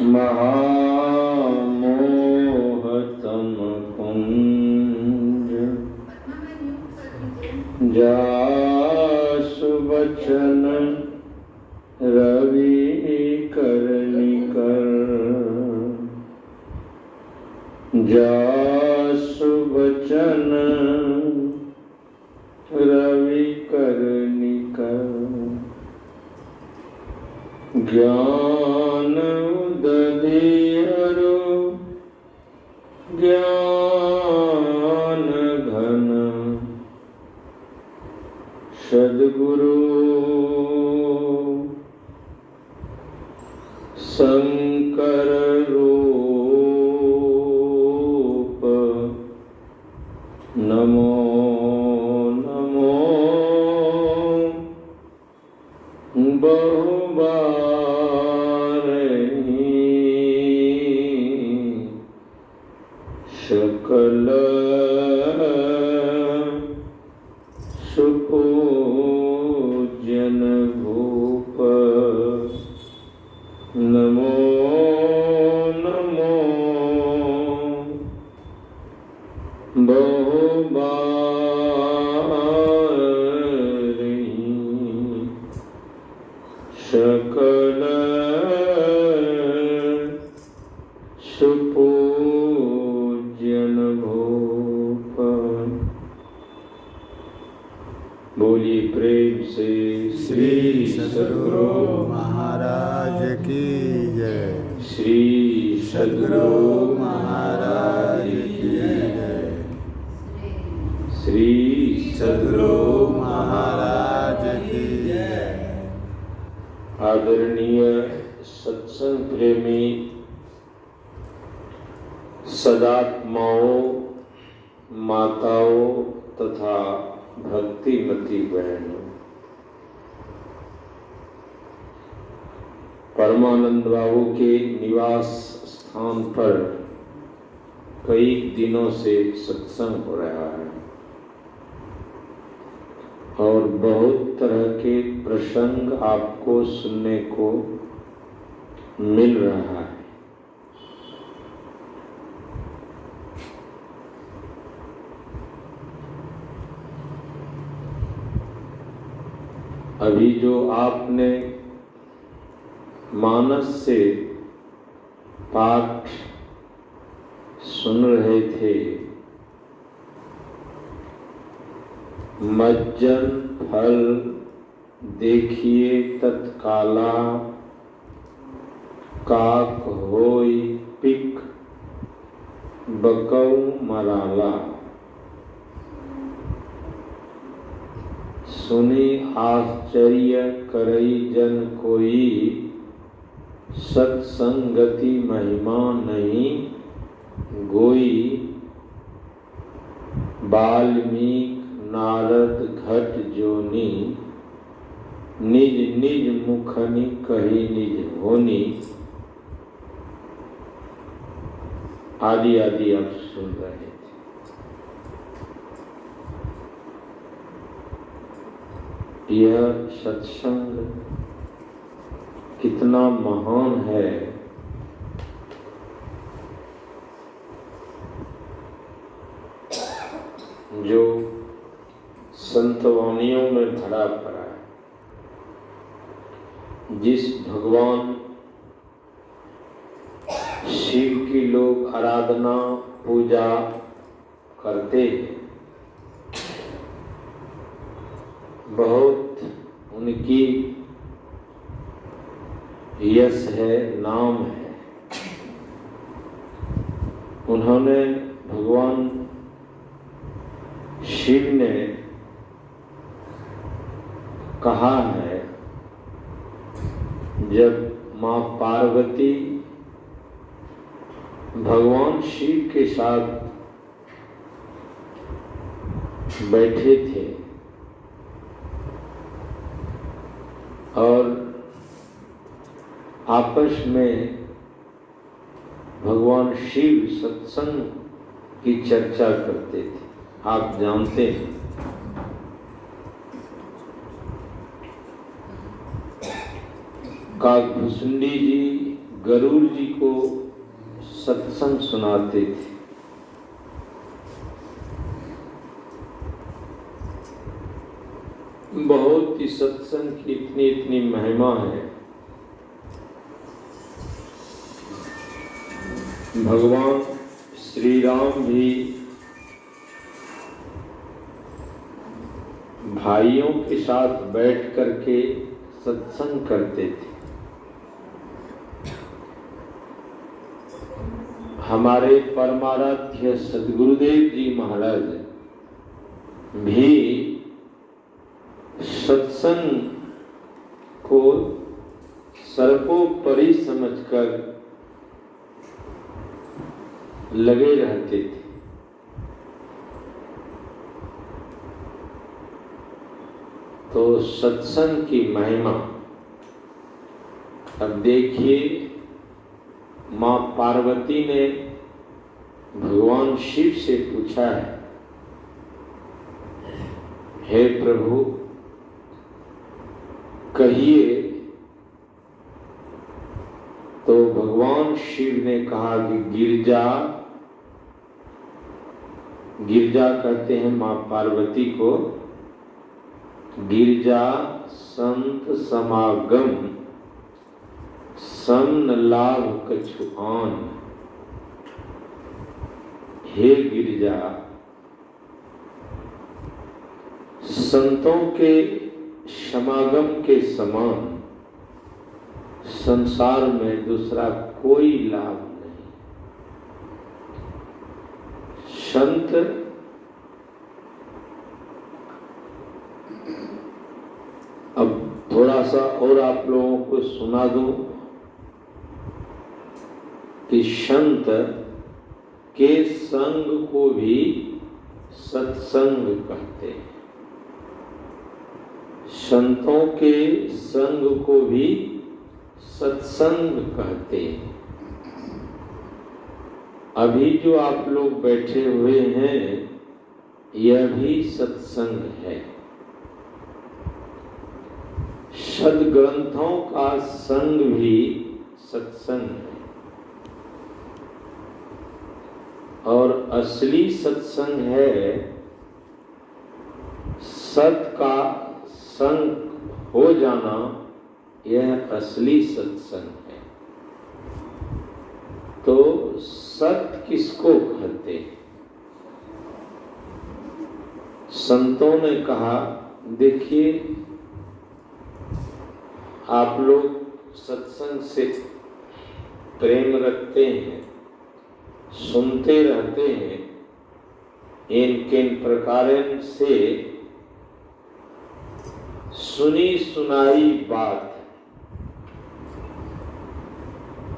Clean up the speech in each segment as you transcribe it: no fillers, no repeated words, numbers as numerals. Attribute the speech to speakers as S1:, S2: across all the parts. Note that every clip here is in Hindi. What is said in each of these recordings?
S1: महामोहतम कुंज जासु बचन रवि करनिकर जासु बचन रवि करनिकर ज्ञान दधियरु ज्ञान घन सद्गुरु शंकर रूप नमो नमो बहुबारहि सकल सुपूजन भूप नमो नमो बहुबारहि सकल सुपूजन भूप। बोलिए प्रेम से
S2: श्री सद्गुरु महाराज की जय।
S1: श्री
S2: सद्गुरु महाराज की जय।
S1: श्री
S2: सद्गुरु महाराज की जय।
S1: आदरणीय सत्संग प्रेमी सदात्माओं, माताओं तथा भक्तिमती बहनों, परमानंद बाबू के निवास स्थान पर कई दिनों से सत्संग हो रहा है और बहुत तरह के प्रसंग आपको सुनने को मिल रहा है। अभी जो आपने मानस से पाठ सुन रहे थे, मज्जन फल देखिए तत्काला, काक होई पिक बकौ मराला। सुनी आश्चर्य करई जन कोई, सत्संगति महिमा नहीं गोई। वाल्मीकि नारद घट जोनी, निज निज मुखनि कही निज होनी। आदि आदि आप सुन रहे थे। यह सत्संग कितना महान है, जो संतवाणियों में भरा पड़ा है। जिस भगवान शिव की लोग आराधना पूजा करते हैं, बहुत उनकी यश है, नाम है। उन्होंने भगवान शिव ने कहा है, जब मां पार्वती भगवान शिव के साथ बैठे थे और आपस में भगवान शिव सत्संग की चर्चा करते थे। आप जानते हैं, काकभुसुंडी जी गरुड़ जी को सत्संग सुनाते थे। बहुत ही सत्संग की इतनी इतनी महिमा है। भगवान श्री राम भी भाइयों के साथ बैठ करके सत्संग करते थे। हमारे परमाराध्य सद्गुरुदेव जी महाराज भी सत्संग को सर्वोपरि समझकर लगे रहते थे। तो सत्संग की महिमा, अब देखिए माँ पार्वती ने भगवान शिव से पूछा है, हे प्रभु कहिए। तो भगवान शिव ने कहा कि गिरजा कहते हैं माँ पार्वती को। गिरजा संत समागम सन्न लाभ कछु आन। हे गिरजा, संतों के समागम के समान संसार में दूसरा कोई लाभ नहीं। संत अब थोड़ा सा और आप लोगों को सुना दूं कि संत के संग को भी सत्संग कहते हैं। संतों के संग को भी सत्संग कहते हैं। अभी जो आप लोग बैठे हुए हैं यह भी सत्संग है। सद्ग्रंथों का संग भी सत्संग है। और असली सत्संग है सत का संग हो जाना, यह असली सत्संग है। तो सत किसको कहते हैं? संतों ने कहा, देखिए आप लोग सत्संग से प्रेम रखते हैं, सुनते रहते हैं, इन किन प्रकार से सुनी सुनाई बात,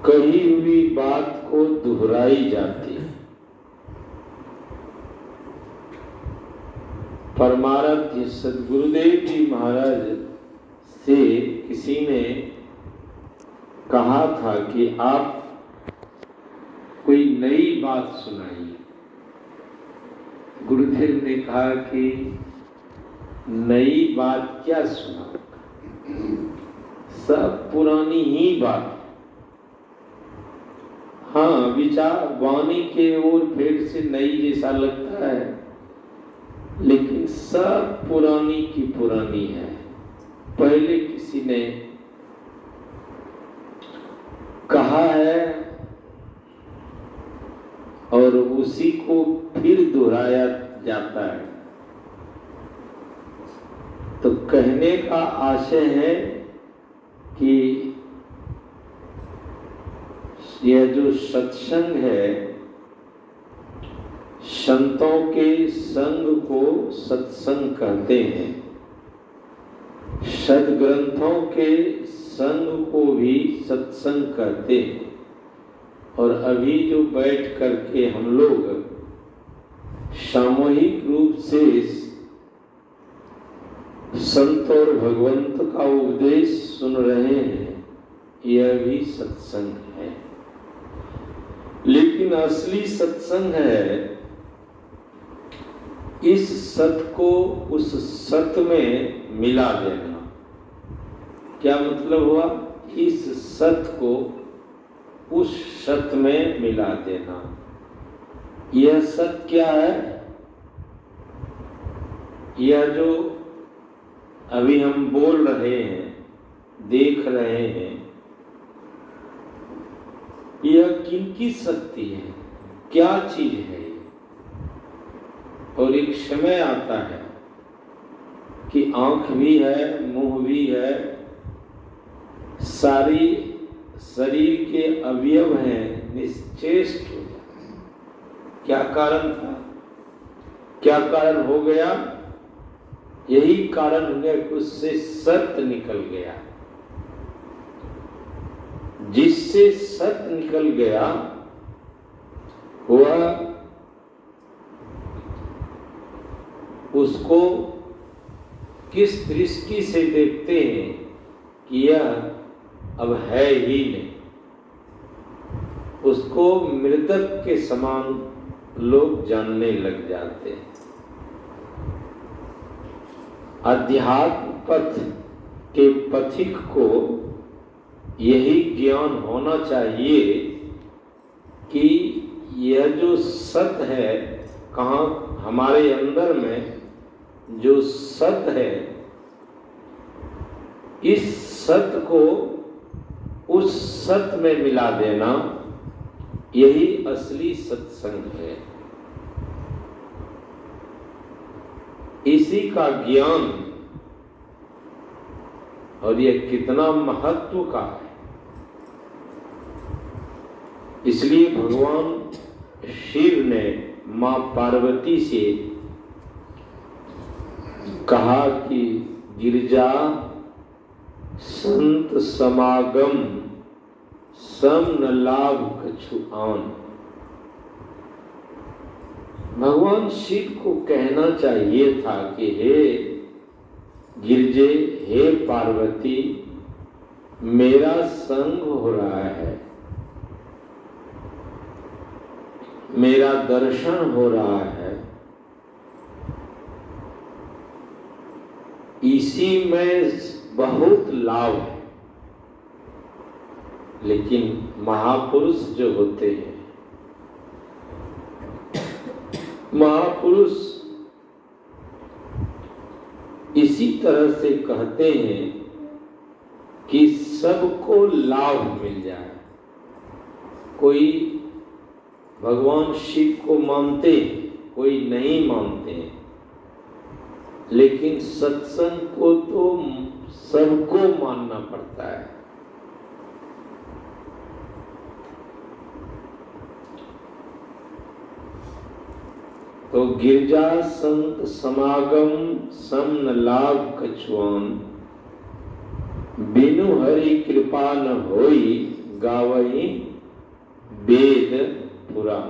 S1: कही हुई बात को दोहराई जाती है। परमाराध्य सद्गुरुदेव जी महाराज से किसी ने कहा था कि आप कोई नई बात सुनाइए। गुरुदेव ने कहा कि नई बात क्या सुनाऊं, सब पुरानी ही बात। हाँ, विचार वाणी के ओर फेर से नई जैसा लगता है, लेकिन सब पुरानी की पुरानी है। पहले किसी ने कहा है और उसी को फिर दोहराया जाता है। तो कहने का आशय है कि यह जो सत्संग है, संतों के संग को सत्संग कहते हैं। सद्ग्रंथों के संग को भी सत्संग कहते हैं। और अभी जो बैठ करके हम लोग सामूहिक रूप से संत और भगवंत का उपदेश सुन रहे हैं, यह भी सत्संग है। लेकिन असली सत्संग है इस सत को उस सत में मिला देना। क्या मतलब हुआ? इस सत को उस सत में मिला देना। यह सत क्या है? यह जो अभी हम बोल रहे हैं, देख रहे हैं, यह किनकी शक्ति है? क्या चीज है? और एक समय आता है कि आंख भी है, मुंह भी है, सारी शरीर के अवयव हैं, निश्चेष्ट हो जाते। क्या कारण था? क्या कारण हो गया? यही कारण हो गया कि उससे सत्य निकल गया। जिससे सत्य निकल गया वह उसको किस दृष्टि से देखते हैं कि यह अब है ही नहीं। उसको मृतक के समान लोग जानने लग जाते हैं। अध्यात्म पथ के पथिक को यही ज्ञान होना चाहिए कि यह जो सत्य है, कहाँ हमारे अंदर में जो सत्य है, इस सत्य को उस सत्य में मिला देना, यही असली सत्संग है। इसी का ज्ञान, और यह कितना महत्व का है। इसलिए भगवान शिव ने मां पार्वती से कहा कि गिरजा संत समागम सम न लाभ कछु आन। भगवान शिव को कहना चाहिए था कि हे गिरजे, हे पार्वती, मेरा संग हो रहा है, मेरा दर्शन हो रहा है, इसी में बहुत लाभ है। लेकिन महापुरुष जो होते हैं, महापुरुष इसी तरह से कहते हैं कि सबको लाभ मिल जाए। कोई भगवान शिव को मानते हैं, कोई नहीं मानते हैं, लेकिन सत्संग को तो सबको मानना पड़ता है। तो गिरजा संत समागम सम न लाभ कछुआन, बिनु हरि कृपा न होई, गावई वेद पुराण।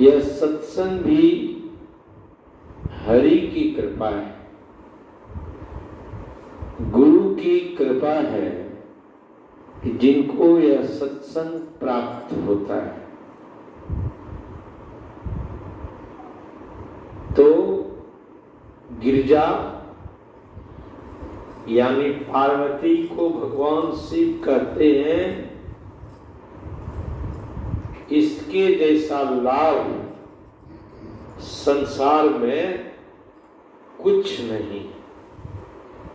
S1: यह सत्संग भी हरि की कृपा है, गुरु की कृपा है कि जिनको यह सत्संग प्राप्त होता है। तो गिरजा यानी पार्वती को भगवान शिव कहते हैं, इसके जैसा लाभ संसार में कुछ नहीं।